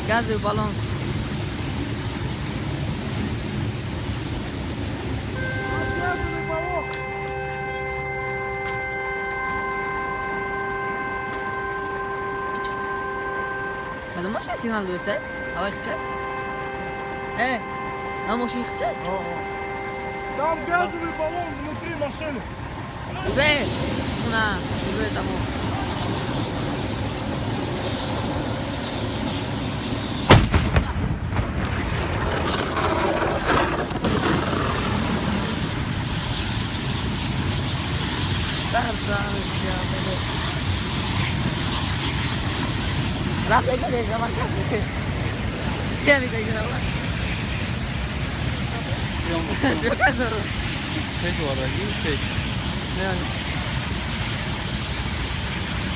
Gaz el balón. هذا مش سينال دوسه هوا يخشى ايه لا مش يخشى Там газовый баллон внутри машины. زين هنا زين تمام راح يقدر يا ما كان يا بيجي هنا شو كذا Fez o Araguinho, fez.